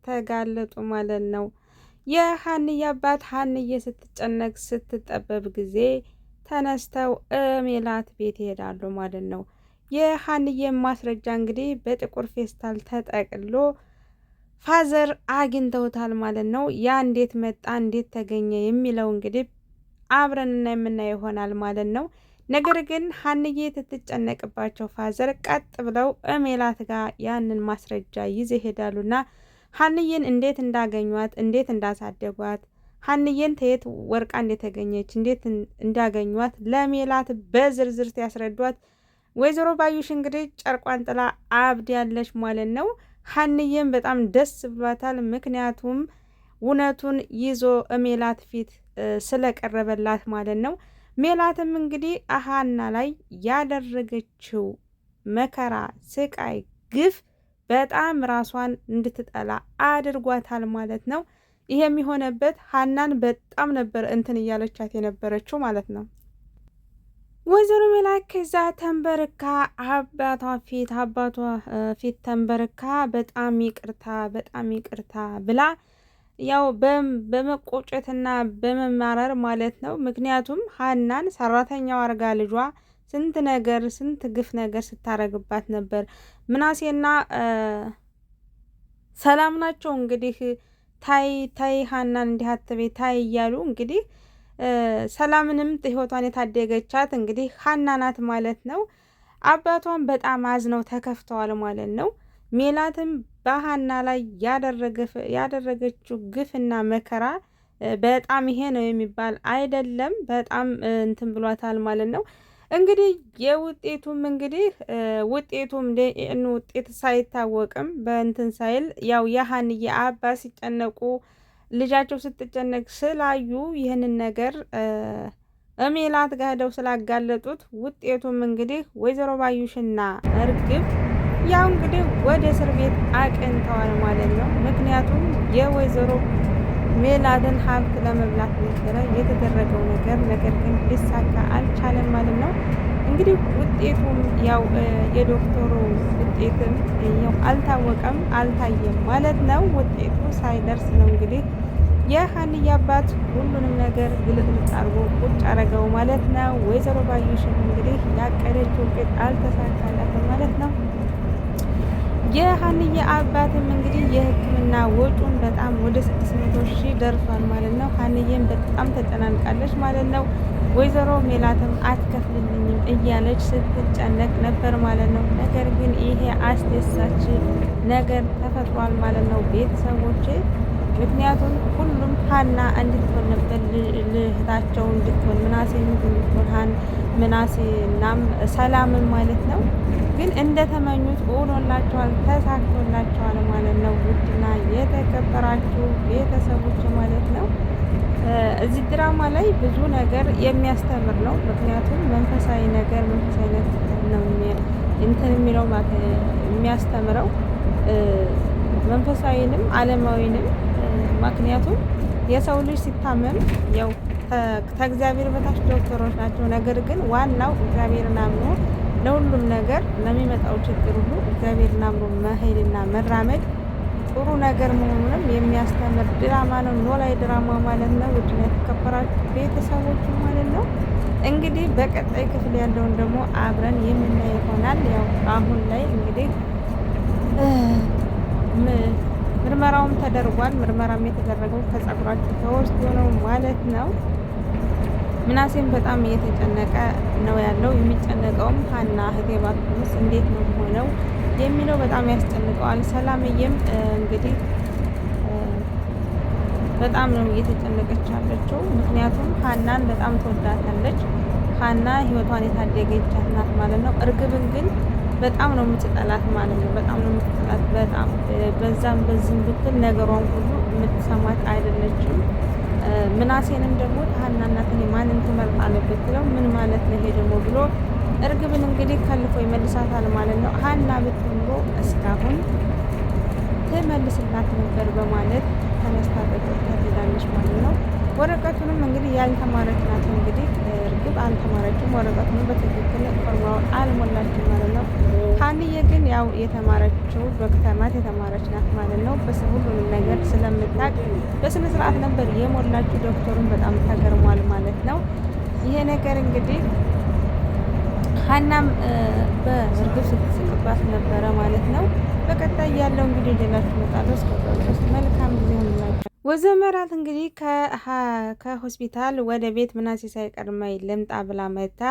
ተጋለጡ ማለት ነው። የሀንዬ አባት ሀንዬ ስትጨነቅ ስትጠበብ ጊዜ ተነስተው ሜላት ቤት ይሄዳሉ ማለት ነው። የሀንዬ ማስረጃ እንግዲህ በጥቁር ፌስታል ተጠቅሎ ፋዘር አግኝተውታል ማለት ነው። ያ እንዴት መጣ እንዴት ተገኘ የሚለው እንግዲህ አብረንና የምናየው ይሆናል ማለት ነው። ነገር ግን ሀንዬ ትትጨነቅባቸው ፋዘር ቀጥ ብለው ሜላት ጋር ያንን ማስረጃ ይዘው ይሄዳሉና ሀንዬን እንዴት እንዳገኟት እንዴት እንዳሳደጓት ሀንዬን ተየት ወርቃ እንደተገኘች እንዴት እንዳገኟት ለሜላት በዝርዝር ያስረዷት። ወይዘሮ ባዩሽ እንግዲህ ጨርቋን ጥላ አብድ ያለች ማለት ነው። ሀንዬን በጣም ደስ ብሏታል። ምክንያቱም እውነቱን ይዞ ሜላት ፊት ስለቀረበላት ማለት ነው። ሜላትም እንግዲህ ሀና ላይ ያደረገችው መከራ፣ ስቃይ፣ ግፍ በጣም ራሷን እንድትጠላ አድርጓታል ማለት ነው። ይሄ የሚሆነበት ሀናን በጣም ነበር እንትን እያለቻት የነበረችው ማለት ነው። ወይዘሮ ሜላት ከዛ ተንበርካ አባቷ ፊት ተንበርካ በጣም ይቅርታ ብላ ያው በመቆጨትና በመማረር ማለት ነው። ምክንያቱም ሀናን ሰራተኛው አርጋ ልጇ ስንት ግፍ ነገር ስታረግባት ነበር። ምናሴና ሰላም ናቸው እንግዲህ ታይ ሀናን እንዲህ አትቤ ታይ እያሉ እንግዲህ ሰላምንም ህይወቷን የታደገቻት እንግዲህ ሀና ናት ማለት ነው። አባቷን በጣም አዝነው ተከፍተዋል ማለት ነው። ሜላትም በሀና ላይ ያደረገችው ግፍና መከራ በጣም ይሄ ነው የሚባል አይደለም። በጣም እንትን ብሏታል ማለት ነው። እንግዲህ የውጤቱም እንግዲህ ውጤቱም ውጤት ሳይታወቅም በእንትን ሳይል ያው የሀንዬ አባት ሲጨነቁ ልጃቸው ስትጨነቅ ስላዩ ይህንን ነገር ሜላት ጋር ሄደው ስላጋለጡት ውጤቱም እንግዲህ ወይዘሮ ባዩሽና እርግብ ያው እንግዲህ ወደ እስር ቤት አቅንተዋል ማለት ነው። ምክንያቱም የወይዘሮ ሜላትን ሀብት ለመብላት ነበረ የተደረገው ነገር ግን ሊሳካ አልቻለም ማለት ነው። እንግዲህ ውጤቱም ያው የዶክተሩ ውጤትም ያው አልታወቀም አልታየም ማለት ነው። ውጤቱ ሳይደርስ ነው እንግዲህ የሀንዬ አባት ሁሉንም ነገር ግልጽ አድርጎ ቁጭ አረገው ማለት ነው። ወይዘሮ ባዩሽም እንግዲህ ያቀደችው ውጤት አልተሳካላትም ማለት ነው። የሀንዬ አባትም እንግዲህ የሕክምና ወጪውን በጣም ወደ 600,000 ደርሷል ማለት ነው። ሀንዬም በጣም ተጨናንቃለች ማለት ነው። ወይዘሮ ሜላትም አትከፍልልኝም እያለች ስትጨነቅ ነበር ማለት ነው። ነገር ግን ይሄ አስደሳች ነገር ተፈጥሯል ማለት ነው ቤተሰቦቼ። ምክንያቱም ሁሉም ሀና እንድትሆን ነበር ልህታቸው እንድትሆን ምናሴ እንድትሆን ምናሴናም ሰላምን ማለት ነው። ግን እንደተመኙት ሆኖላቸዋል፣ ተሳክቶላቸዋል ማለት ነው። ውድና የተከበራችሁ ቤተሰቦች ማለት ነው እዚህ ድራማ ላይ ብዙ ነገር የሚያስተምር ነው። ምክንያቱም መንፈሳዊ መንፈሳዊነት ነው እንትን የሚለው የሚያስተምረው መንፈሳዊንም ዓለማዊንም። ምክንያቱም የሰው ልጅ ሲታመም ያው ከእግዚአብሔር በታች ዶክተሮች ናቸው። ነገር ግን ዋናው እግዚአብሔርን አምኖ ለሁሉም ነገር ለሚመጣው ችግር ሁሉ እግዚአብሔርን አምኖ መሄድና መራመድ ጥሩ ነገር መሆኑንም የሚያስተምር ድራማ ነው። ኖላዊ ድራማ ማለት ነው። ውድና የተከበራችሁ ቤተሰቦች ማለት ነው። እንግዲህ በቀጣይ ክፍል ያለውን ደግሞ አብረን የምናየው ይሆናል። ያው አሁን ላይ እንግዲህ ምርመራውም ተደርጓል። ምርመራም የተደረገው ከጸጉራቸው ተወስዶ ነው ማለት ነው። ምናሴም በጣም እየተጨነቀ ነው ያለው። የሚጨነቀውም ሀና እህቴ ባትሆንስ እንዴት ነው ሆነው የሚለው በጣም ያስጨንቀዋል። ሰላምዬም እንግዲህ በጣም ነው እየተጨነቀች ያለችው። ምክንያቱም ሀናን በጣም ትወዳታለች። ሀና ህይወቷን የታደገቻት ናት ማለት ነው። እርግብን ግን በጣም ነው የምትጠላት ማለት ነው። በጣም ነው የምትጠላት። በጣም በዛም በዝም ብትል ነገሯን ሁሉ የምትሰማት አይደለችም። ምናሴንም ደግሞ ሀና እናትን ማንን ትመርጣለህ ብትለው ምን ማለት ነው ይሄ ደግሞ ብሎ እርግብን እንግዲህ ከልፎ ይመልሳታል ማለት ነው። ሀና ብትኖሮ እስካሁን ትመልስላት ነበር በማለት ተነስታ ትሄዳለች ማለት ነው። ወረቀቱንም እንግዲህ ያልተማረች ናት። እንግዲህ እርግጥ አልተማረችም፣ ወረቀቱንም በትክክል ፎርማውን አልሞላችም ማለት ነው። ሀንዬ ግን ያው የተማረችው ዶክተር ናት፣ የተማረች ናት ማለት ነው። ሁሉንም ነገር ስለምታውቅ በስነ ስርዓት ነበር የሞላችው። ዶክተሩን በጣም ተገርሟል ማለት ነው። ይሄ ነገር እንግዲህ ሀናም በእርግብ ስትስቅባት ነበረ ማለት ነው። በቀጣይ ያለው እንግዲህ ሌላችሁ እመጣለሁ። እስከዛው ድረስ መልካም ጊዜ ሆንላችሁ። ወይዘሮ ሜላት እንግዲህ ከሆስፒታል ወደ ቤት ምናሴ ሳይቀድመኝ ልምጣ ብላ መታ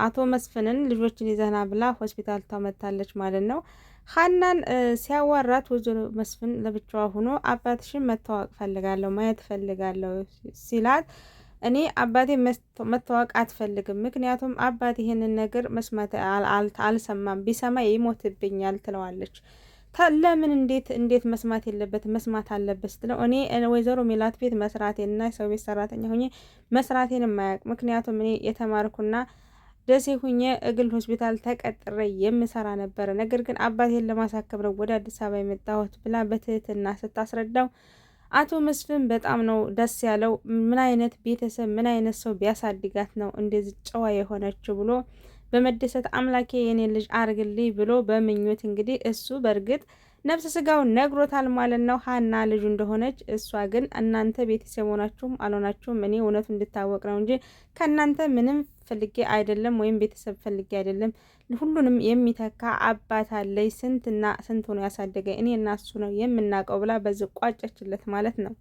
አቶ መስፍንን ልጆችን ይዘና ብላ ሆስፒታል ታመጣለች ማለት ነው። ሀናን ሲያዋራት ወይዘሮ መስፍን ለብቻዋ ሆኖ አባትሽን መታወቅ ፈልጋለሁ ማየት ፈልጋለሁ ሲላት እኔ አባቴ መታወቅ አትፈልግም፣ ምክንያቱም አባቴ ይሄንን ነገር መስማት አልሰማም፣ ቢሰማ ይሞትብኛል ትለዋለች። ለምን እንዴት መስማት የለበት መስማት አለበት ስትለው እኔ ወይዘሮ ሜላት ቤት መስራቴንና የሰው ቤት ሰራተኛ ሁኜ መስራቴን የማያውቅ ምክንያቱም እኔ የተማርኩና ደሴ ሁኜ እግል ሆስፒታል ተቀጥሬ የምሰራ ነበረ። ነገር ግን አባቴን ለማሳከም ነው ወደ አዲስ አበባ የመጣሁት ብላ በትህትና ስታስረዳው አቶ መስፍን በጣም ነው ደስ ያለው። ምን አይነት ቤተሰብ ምን አይነት ሰው ቢያሳድጋት ነው እንደዚህ ጨዋ የሆነችው ብሎ በመደሰት አምላኬ የኔ ልጅ አርግልኝ ብሎ በምኞት እንግዲህ እሱ በእርግጥ ነፍስ ስጋው ነግሮታል ማለት ነው ሀና ልጁ እንደሆነች። እሷ ግን እናንተ ቤተሰብ ሆናችሁም አልሆናችሁም እኔ እውነቱ እንድታወቅ ነው እንጂ ከእናንተ ምንም ፈልጌ አይደለም ወይም ቤተሰብ ፈልጌ አይደለም፣ ሁሉንም የሚተካ አባት አለኝ፣ ስንትና ስንት ሆኖ ያሳደገ እኔ እና እሱ ነው የምናውቀው ብላ በዚህ ቋጨችለት ማለት ነው።